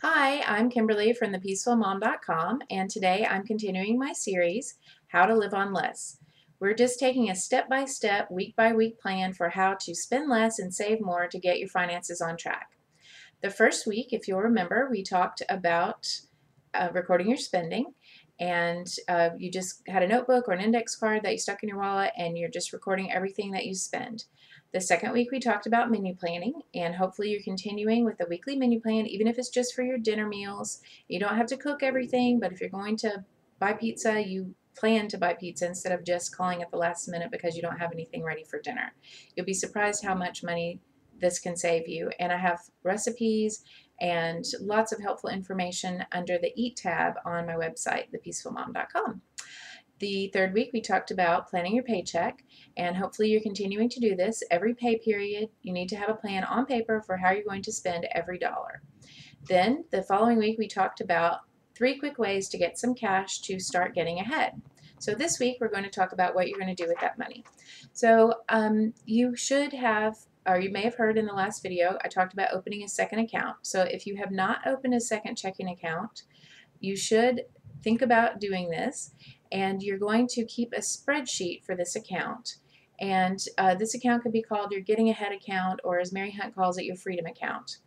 Hi, I'm Kimberly from thepeacefulmom.com, and today I'm continuing my series, How to Live on Less. We're just taking a step-by-step, week-by-week plan for how to spend less and save more to get your finances on track. The first week, if you'll remember, we talked about recording your spending, and you just had a notebook or an index card that you stuck in your wallet, and you're just recording everything that you spend. The second week, we talked about menu planning, and hopefully you're continuing with the weekly menu plan, even if it's just for your dinner meals. You don't have to cook everything, but if you're going to buy pizza, you plan to buy pizza instead of just calling at the last minute because you don't have anything ready for dinner. You'll be surprised how much money this can save you. And I have recipes and lots of helpful information under the Eat tab on my website, thepeacefulmom.com. The third week, we talked about planning your paycheck, and hopefully you're continuing to do this. Every pay period, you need to have a plan on paper for how you're going to spend every dollar. Then, the following week, we talked about 3 quick ways to get some cash to start getting ahead. So this week, we're going to talk about what you're going to do with that money. So you should have, or you may have heard in the last video, I talked about opening a second account. So if you have not opened a second checking account, you should think about doing this, and you're going to keep a spreadsheet for this account. And this account could be called your Getting Ahead account, or as Mary Hunt calls it, your Freedom account.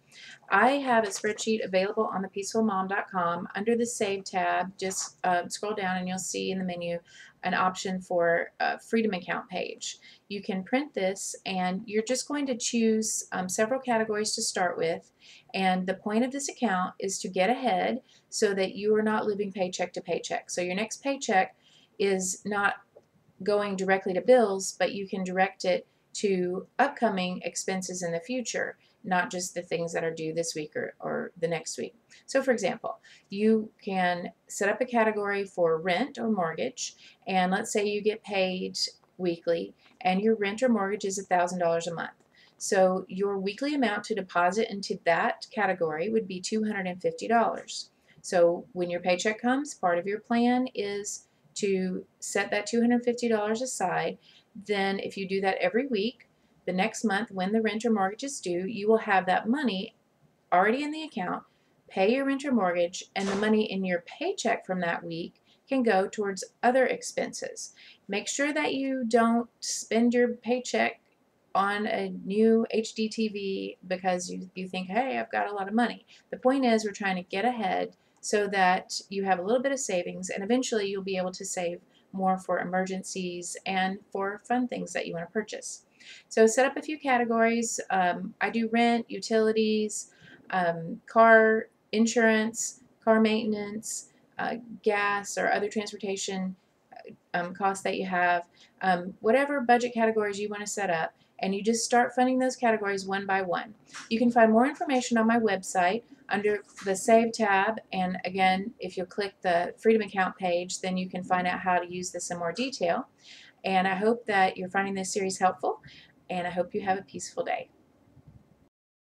I have a spreadsheet available on thepeacefulmom.com under the Save tab. Just scroll down and you'll see in the menu an option for a Freedom account page. You can print this, and you're just going to choose several categories to start with, and the point of this account is to get ahead so that you are not living paycheck to paycheck. So your next paycheck is not going directly to bills, but you can direct it to upcoming expenses in the future, not just the things that are due this week or the next week. So for example, you can set up a category for rent or mortgage, and let's say you get paid weekly and your rent or mortgage is $1,000 a month. So your weekly amount to deposit into that category would be $250. So when your paycheck comes, part of your plan is to set that $250 aside. Then if you do that every week, the next month when the rent or mortgage is due, you will have that money already in the account, pay your rent or mortgage, and the money in your paycheck from that week can go towards other expenses. Make sure that you don't spend your paycheck on a new HD TV because you think, hey, I've got a lot of money. The point is we're trying to get ahead so that you have a little bit of savings, and eventually you'll be able to save more for emergencies and for fun things that you want to purchase. So set up a few categories. I do rent, utilities, car insurance, car maintenance, gas or other transportation costs that you have, whatever budget categories you want to set up, and you just start funding those categories one by one. You can find more information on my website under the Save tab, and again, if you'll click the Freedom account page, then you can find out how to use this in more detail. And I hope that you're finding this series helpful, and I hope you have a peaceful day.